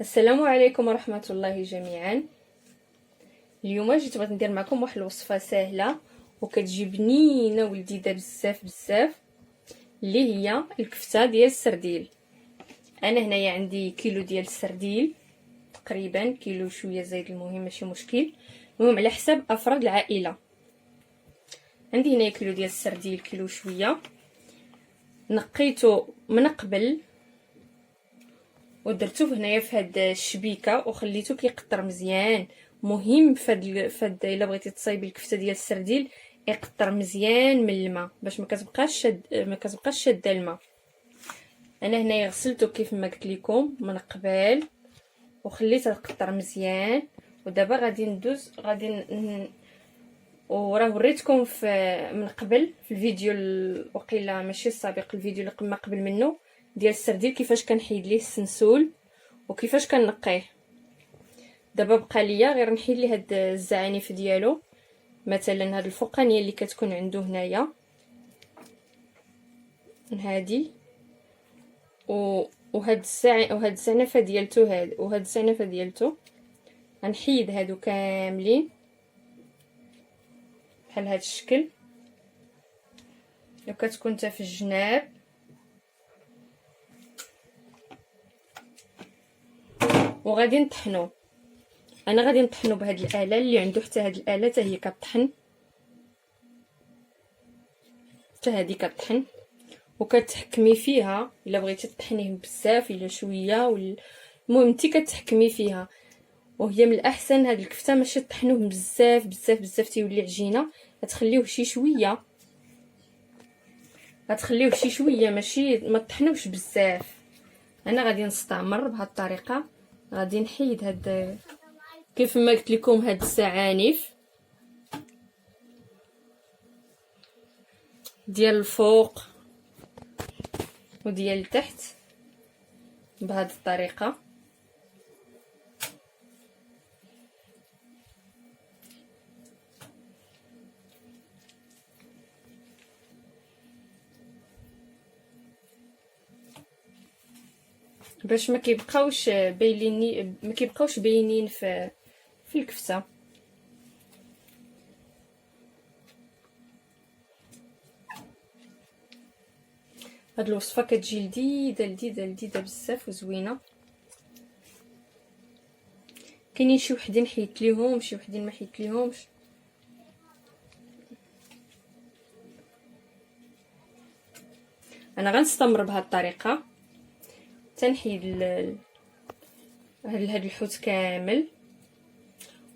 السلام عليكم ورحمة الله جميعا. اليوم جيت بغيت ندير معكم واحد الوصفة سهلة وكتجي بنينة ولذيذة بزاف بزاف، اللي هي الكفتة ديال السرديل. انا هنايا عندي كيلو ديال السرديل، تقريبا كيلو شويه زايد، المهم ماشي مشكل، المهم على حساب افراد العائلة. عندي هنايا كيلو ديال السرديل، كيلو شويه، نقيته من قبل ودرتوه هنايا في هاد الشبيكه وخليته كيقطر مزيان. مهم فهاد الا بغيتي تصايبي الكفته ديال السرديل يقطر مزيان من الماء باش ما كتبقاش شاده الماء. انا هنايا غسلته كيف ما قلت لكم من قبل وخليته يقطر مزيان، ودابا وراه وريتكم من قبل في الفيديو وقيلا ماشي السابق، الفيديو اللي ما قبل منه ديال السرديل كيفاش كنحيد ليه السنسول وكيفاش كنقيه. دابا بقى ليا غير نحيد ليه هاد الزعانف ديالو، مثلا هاد الفوقانيه اللي كتكون عنده هنايا هادي وهاد الزعنفه ديالتو وهاد الزعنفه ديالتو غنحيد هادو كاملين بحال هاد الشكل. لو كتكون حتى في الجناب وغادي نطحنو. انا غادي نطحنو بهاد الاله، اللي عنده حتى هاد الاله حتى هي كطحن، حتى هادي كطحن وكتحكمي فيها الا بغيتي تطحنيه بزاف الا شويه المهم انت كتحكمي فيها. وهي من الاحسن هاد الكفته ماشي طحنوه بزاف بزاف بزاف تيولي عجينه، غتخليوه شي شويه ماشي ما طحنوش بزاف. انا غادي نستعمر بهاد الطريقه، غادي نحيد هاد كيف ما قلت لكم هاد الزعانف ديال الفوق وديال التحت بهاد الطريقه. باش ما كيبقاوش باينين في الكفته. هاد الوصفه كتجي لذيذه بزاف وزوينه. كاينين شي وحدين حيدت ليهم، شي وحدين ما حيدت ليهمش. انا غنستمر بهاد الطريقه تنحيد هاد الحوت كامل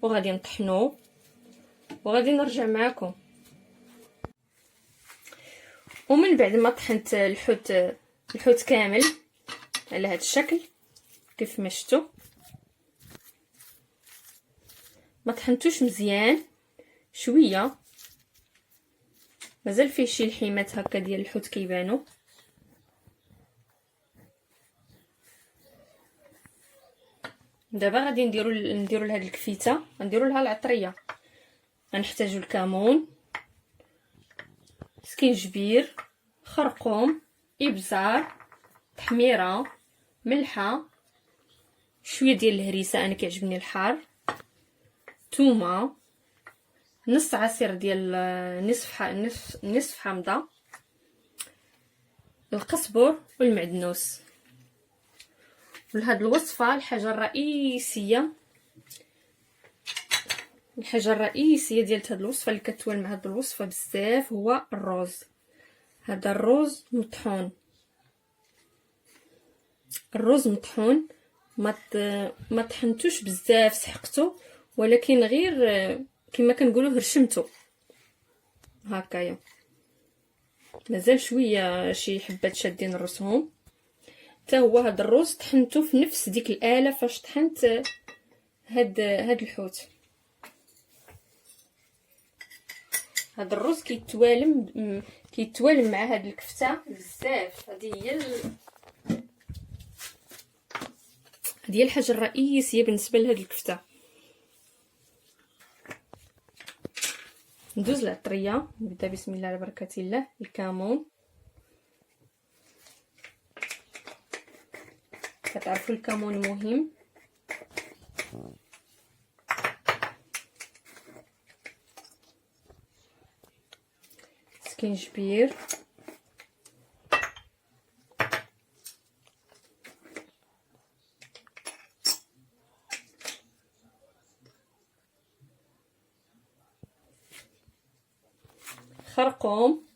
وغادي نطحنو وغادي نرجع معكم. ومن بعد ما طحنت الحوت كامل على هاد الشكل كيف ما شفتوا، ما طحنتوش مزيان، شويه مازال فيه شي لحيمات هكا ديال الحوت كيبانوا. دابا غادي نديرو لهاد الكفيته، غنديرو لها العطريه. غنحتاجو الكمون، سكينجبير، خرقوم، ابزار، تحميره، ملحه، شويه ديال الهريسه انا كيعجبني الحار، ثومه، نص عصير ديال نصف حامضه، القزبر والمعدنوس. ولهاد الوصفه الحاجه الرئيسيه ديال هاد الوصفه اللي كتوال مع هاد الوصفه بزاف هو الروز. هذا الروز مطحون، ما طحنتوش بزاف، سحقته ولكن غير كما كنقولوا هرشمته هكايا. مازال شويه شي حبات شادين راسهم. حتى هو هذا الروز طحنته في نفس ديك الاله فاش طحنت هاد الحوت. هاد الروز كيتوالم مع هاد الكفته بزاف. هذه هي الحاجه الرئيسيه بالنسبه لهاد الكفته. ندوز العطريه، نبدا بسم الله على بركه الله. الكمون، كتعرفوا الكمون مهم سكينجبير، خرقوم،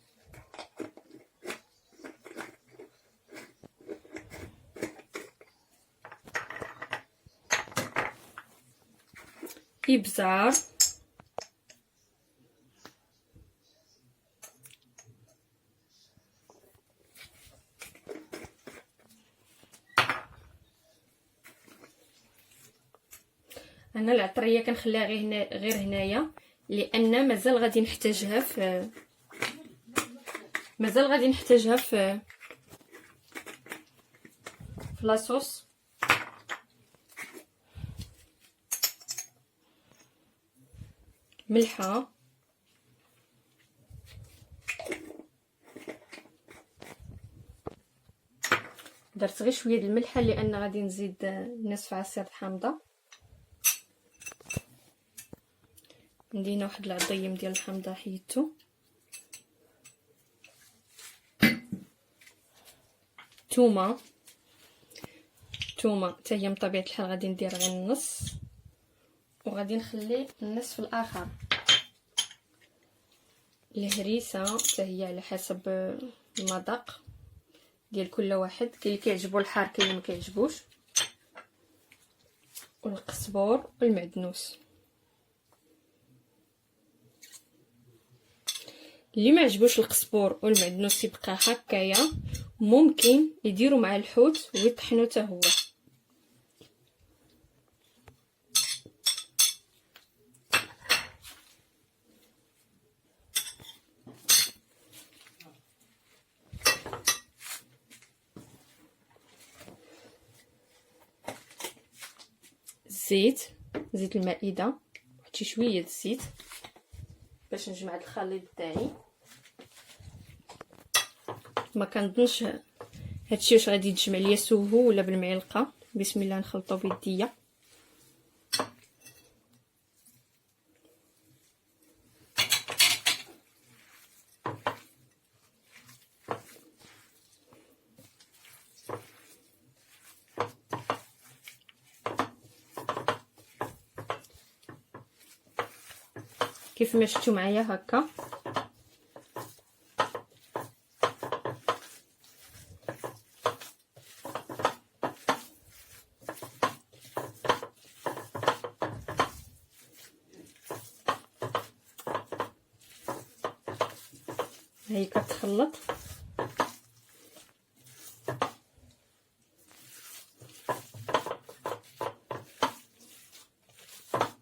ابزار، انا العطريه كنخليها غير هنايا لان مازال غادي نحتاجها في لاصوص. ملحه، درت غير شويه د الملحه لان غادي نزيد نصف عصير حامضه. ندينا واحد العضيم ديال الحامضه حيدته. تومه حتى هي من طبيعه الحال غادي ندير غير النص وغادي نخلي النصف الاخر. الهريسه حتى هي على حسب المذاق ديال كل واحد، كاين اللي كيعجبو الحار كاين اللي ما كيعجبوش. والقزبور والمعدنوس، اللي ما عجبوش القزبور والمعدنوس يبقى هكايا، ممكن يديروا مع الحوت ويطحنوا حتى هو. زيت المائده، واحد شويه الزيت باش نجمع الخليط تاعي. ما كنظنش هادشي واش غادي يتجمع ليا سوهو ولا بالمعلقه. بسم الله نخلطو بيديا. كيف ما شفتوا معايا هكا هي كتخلط.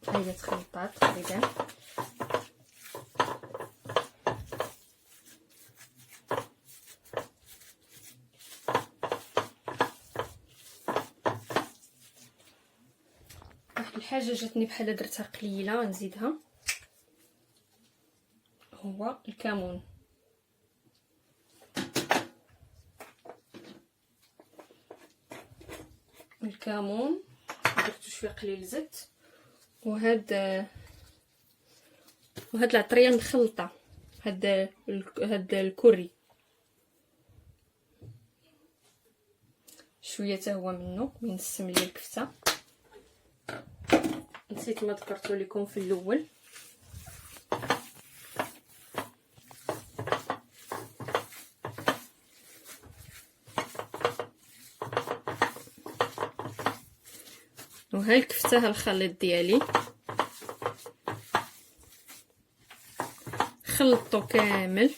هي تخلطات تقريبا. واحد الحاجه جاتني بحال درتها قليله نزيدها، هو الكمون. درت شويه قليل زيت. وهاد العطريه مخلطه، هاد الكوري شويه حتى هو منه ينسم لي الكفته. نسيت ما ذكرتو لكم في الاول، وها الكفته ها الخليط ديالي خلطو كامل.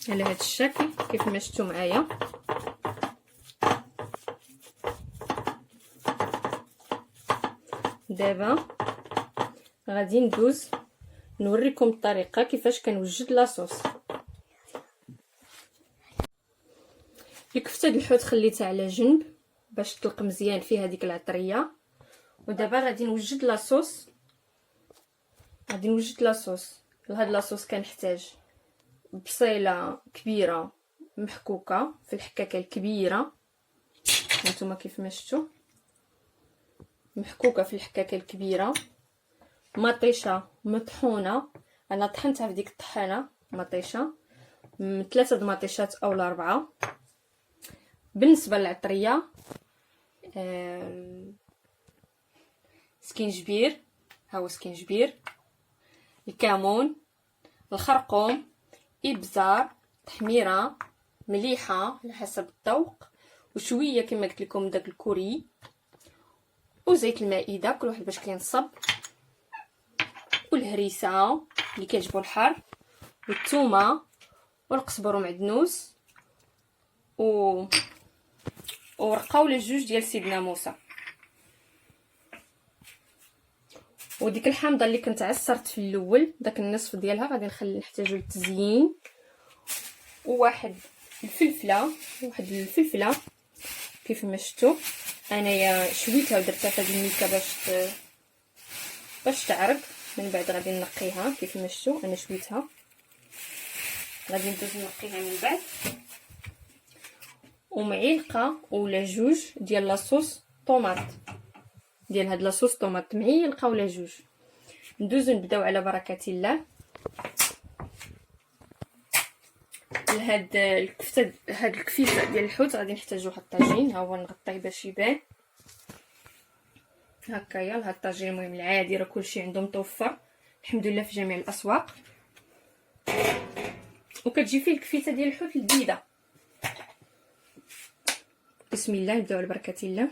على هذا الشكل كيف ما شفتوا معايا. دابا غادي ندوز نوريكم الطريقه كيفاش كنوجد لاصوص. الكفته د الحوت خليتها على جنب باش تطلق مزيان فيها ديك العطريه. ودابا غادي نوجد لاصوص. لهاد لاصوص كنحتاج بصيله كبيره محكوكه في الحكاكه الكبيره، هانتوما كيف ما شفتوا محكوكه في الحكاكه الكبيره، مطيشه مطحونه. انا طحنتها في ديك الطحانه مطيشه، 3 المطيشات او 4. بالنسبه للعطريه سكينجبير، ها هو سكينجبير، الكمون، الخرقوم، ابزار، تحميره، مليحه على حسب الذوق، وشويه كما قلت لكم داك الكوري، وزيت المائده كل واحد باش كينصب، والهريسه اللي كيعجبو الحر، والثومه، والقزبر ومعدنوس، ورقه ولا جوج ديال سيدنا موسى. وديك الحامضه اللي كنت عصرت في الاول داك النصف ديالها غادي نحتاجو للتزيين، وواحد الفلفله كيف ما شفتوا. انايا شويتها ودرتها في هذه الميكه باش تعرق. من بعد غادي نقيها كيف ما شفتوا، انا شويتها غادي ندوز نقيها من بعد. ومعلقه ولا جوج ديال لاصوص طوماط، ديال هاد لاصوص طوماط، معلقه ولا جوج. ندوزو نبداو على بركه الله. لهاد الكفته، هاد الكفيفه ديال الحوت غادي نحتاجو واحد الطاجين، ها هو نغطيه باش يبان هكايا. لهاد الطاجين المهم العادي راه كلشي عنده متوفر الحمد لله في جميع الاسواق، وكتجي فيه الكفيته ديال الحوت البيضه. بسم الله، نبداو على بركه الله.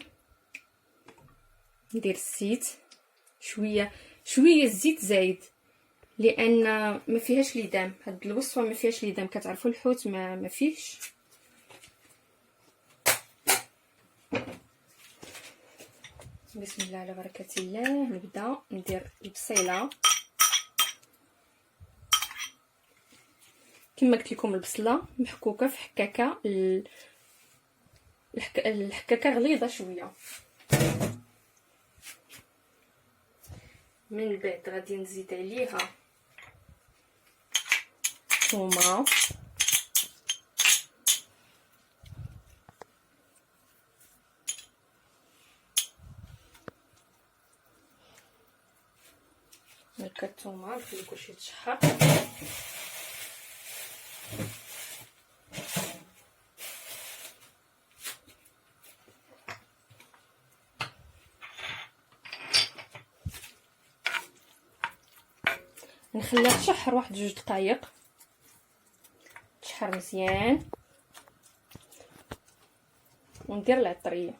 ندير الزيت شويه الزيت زايد، لان ما فيهاش ليدام. هاد الوصفه ما فيهاش ليدام، كتعرفوا الحوت ما فيهش. بسم الله على بركه الله. نبدا ندير البصيله كما قلت لكم، البصله محكوكه في حكاكه، الحكاكه غليظه شويه. من بعد غادي نزيد عليها ثومه، هكا الثومه نخلي كلشي يتشحر. نخليها تشحر واحد 2 دقائق، تشحر مزيان، وندير العطريه.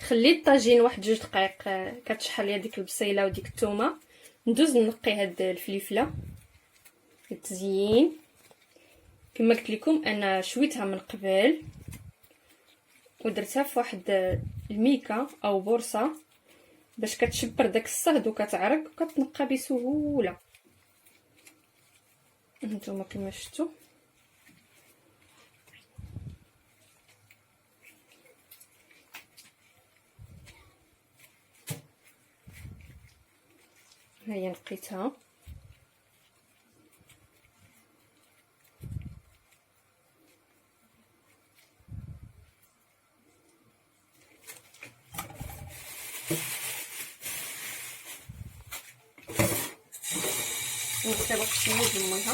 خليت الطاجين واحد 2 دقائق كتشحر ليا ديك البصيله وديك الثومه. ندوز نقي هاد الفليفله للتزيين. كما قلت لكم انا شويتها من قبل ودرتها في واحد الميكه او بورصه باش كتشبر داك الصهد وكتعرق وكتنقى بسهوله. هانتوما كما شفتوا هيا نقيتها. نكتب شويه د المية.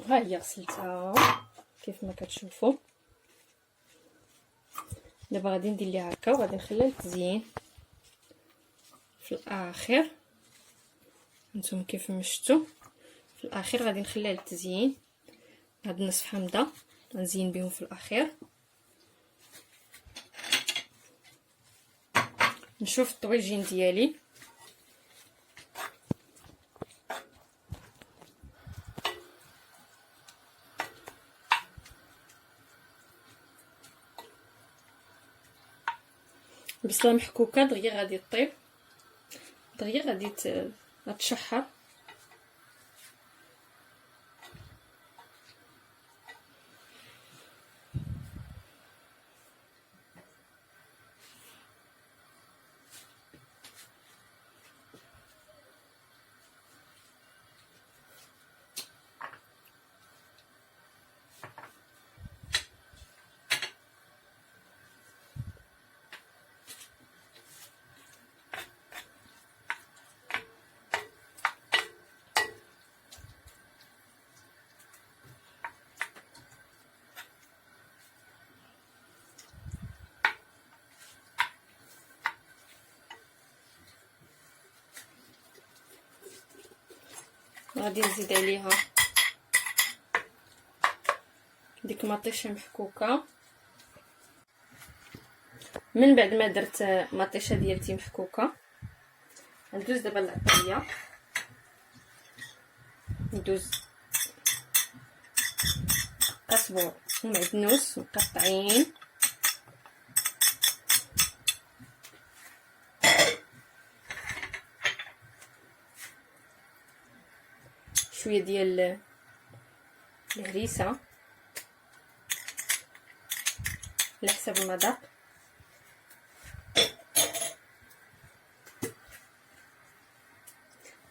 ها هي غسلتها كيف ما كتشوفوا. دابا غادي ندير ليها هكا وغادي نخليها للتزيين في الاخر. نتوما كيف ما شفتوا في الاخر غادي نخليها للتزيين. هاد النصف حامضه غنزين بهم في الاخر. نشوف الطويجين ديالي. البصله محكوكه دغيا غادي طيب، دغيا غادي تشحر. غادي نزيد عليها ديك مطيشه محكوكه. من بعد ما درت مطيشه ديالتي محكوكه ندوز دابا للعطريه، ندوز قزبور ومعدنوس مقطعين، شويه ديال الهريسه على حسب المذاق،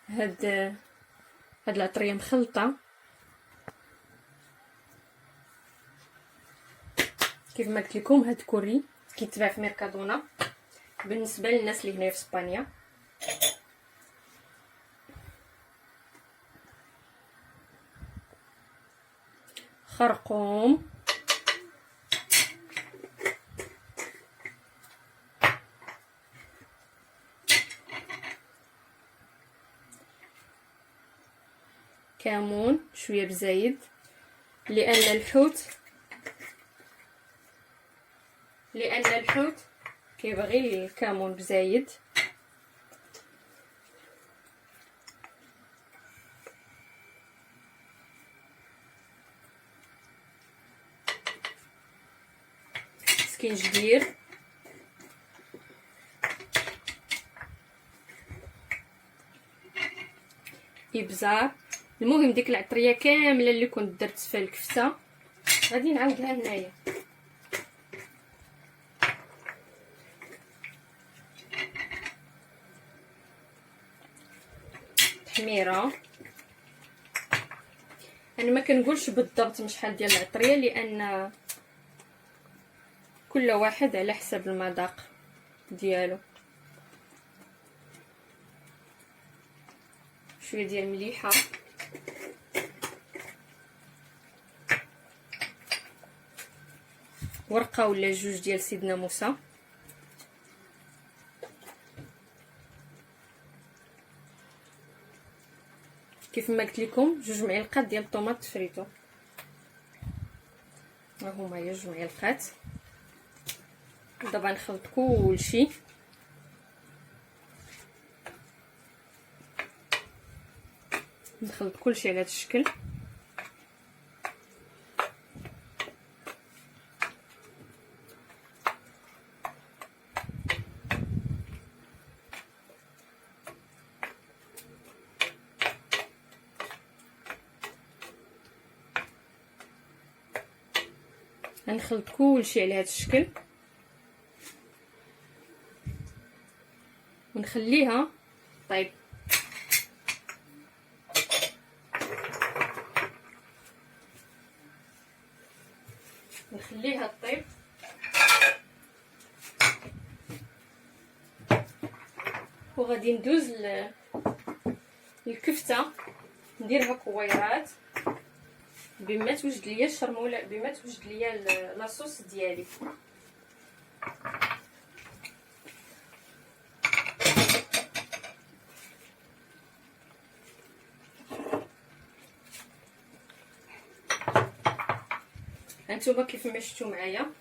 هاد العطريه مخلطه كيف ما قلت لكم. هاد كوري كيتباع في ميركادونا بالنسبه للناس اللي هنايا في اسبانيا. خرقوم، كمون، شويه بزايد لان الحوت كيبغي الكمون بزايد. سكينجبير، ابزار. المهم ديك العطريه كامله اللي كنت درت فيها الكفته غادي نعاودها هنايا. تحميره، انا ما كنقولش بالضبط شحال ديال العطريه لان كل واحد على حسب المذاق ديالو. شويه ديال المليحه، ورقه ولا جوج ديال سيدنا موسى، كيف ما قلت لكم 2 معالق ديال الطوماط فريتو. ها هما هي 2 معالق. دابا نخلط كلشي، نخلط كلشي على هذا الشكل. غنخلط كلشي على هذا الشكل ونخليها طيب. نخليها طيب وغادي ندوز الكفته نديرها كويرات بما توجد ليا الشرموله، بما توجد ليا لاصوص ديالي. هانتوما كيف ما شفتوا معايا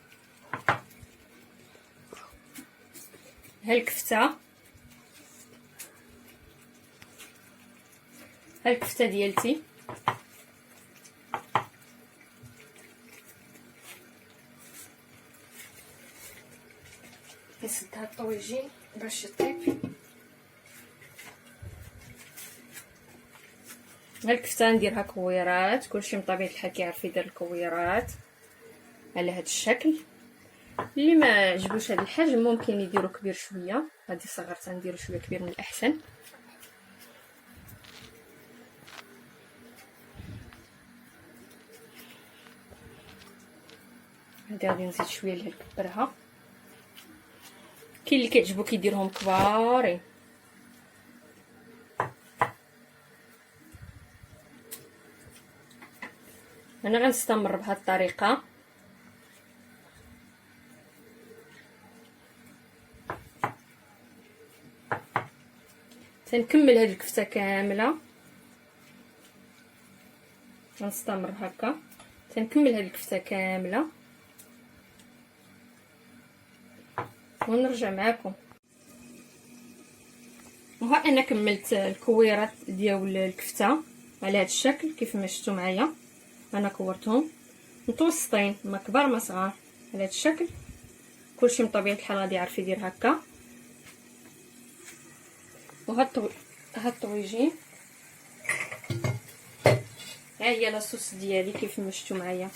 ها الكفته ديالتي. نسدها الطويجين باش يطيب. هاد الكفته نديرها كويرات، كلشي من طبيعه الحال كيعرف يدير الكويرات على هاد الشكل. اللي ما عجبوش هاد الحجم ممكن يديروا كبير شويه، هادي صغرت نديرو شويه كبير من الاحسن. هادي غادي نزيد شويه لها نكبرها. كاين اللي كيعجبو كيديرهم كبارين، انا غنستمر بهاد الطريقه. تنكمل هاد الكفته كامله، غنستمر هكا تنكمل هاد الكفته كامله ونرجع معكم. وها انا كملت الكويرات ديال الكفته على هاد الشكل كيف ما شفتوا معايا. انا كورتهم متوسطين، ما كبار ما صغار، على هاد الشكل. كلشي من طبيعه الحال غادي يعرف يدير هكا. وهاد الطويجين ها هي لاصوص ديالي كيف ما شفتوا معايا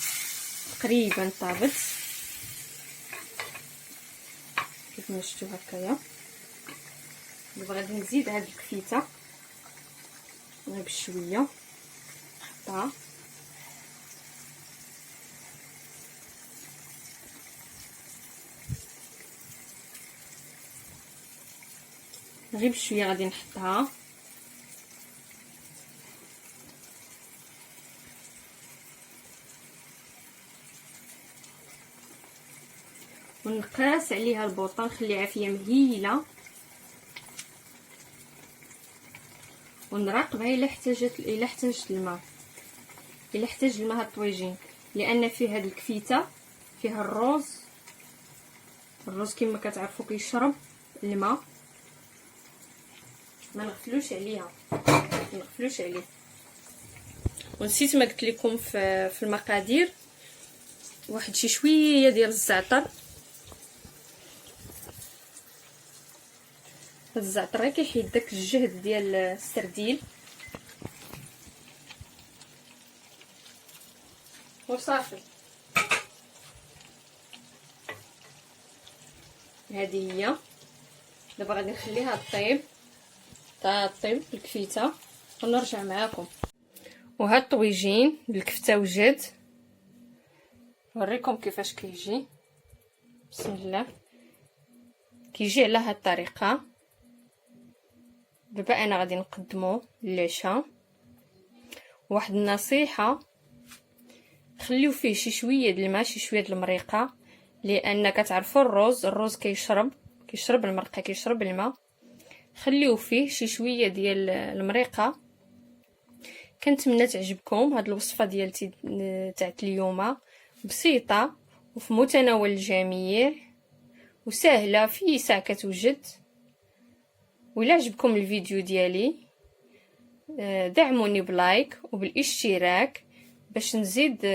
تقريبا طابت كيف ما شفتوا هكايا. دابا غادي نزيد هاد الكفيته غير بشويه، نحطها غير بشويه، غادي نحطها ونقاس عليها البوطه، نخليها فيها مهيله ونراقبها الا احتاجت الماء. الا احتاج الماء هاد الطويجين، لان فيه هاد الكفيته فيها الرز كما كتعرفوا كيشرب الماء. ما نغفلوش عليه. ونسيت ما قلت لكم في المقادير واحد شي شويه ديال الزعتر. هاد الزعتر غير كيحيد داك الجهد ديال السرديل وصافي. هذه هي. دابا غادي نخليها طيب طيب الكفيته ونرجع معكم. وهاد الطويجين بالكفته وجد نوريكم كيفاش كيجي. بسم الله. كيجي على هاد الطريقه. دابا انا غادي نقدمو للعشاء. واحد النصيحه، خليو فيه شي شويه د الماء شي شويه د المريقه، لان كتعرفوا الرز كيشرب المرقه كيشرب الماء. خليو فيه شي شويه ديال المريقه. كنتمنى تعجبكم هاد الوصفه ديالتي تاعت اليوم، بسيطه وفي متناول الجميع وسهله في ساعه كتوجد. وإلا عجبكم الفيديو ديالي دعموني بلايك وبالاشتراك باش نزيد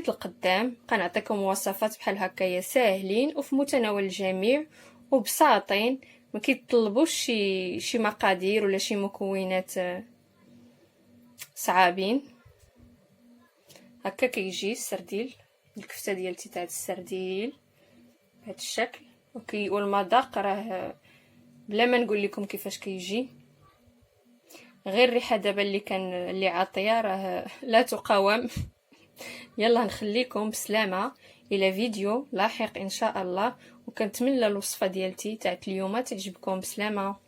لقدام. نعطيكم وصفات بحال هكايا ساهلين وفي متناول الجميع وبساطين، ما كيطلبوش شي مقادير ولا شي مكونات صعابين. هكا كيجي السرديل، الكفته ديالتي تاع السرديل بهذا الشكل. والمذاق راه بلا ما نقول لكم كيفاش كيجي، غير الريحه دابا اللي عاطيه راه لا تقاوم. يلا نخليكم بسلامه الى فيديو لاحق ان شاء الله. وكنتمنى الوصفه ديالتي تاعت اليوم تعجبكم. بسلامه.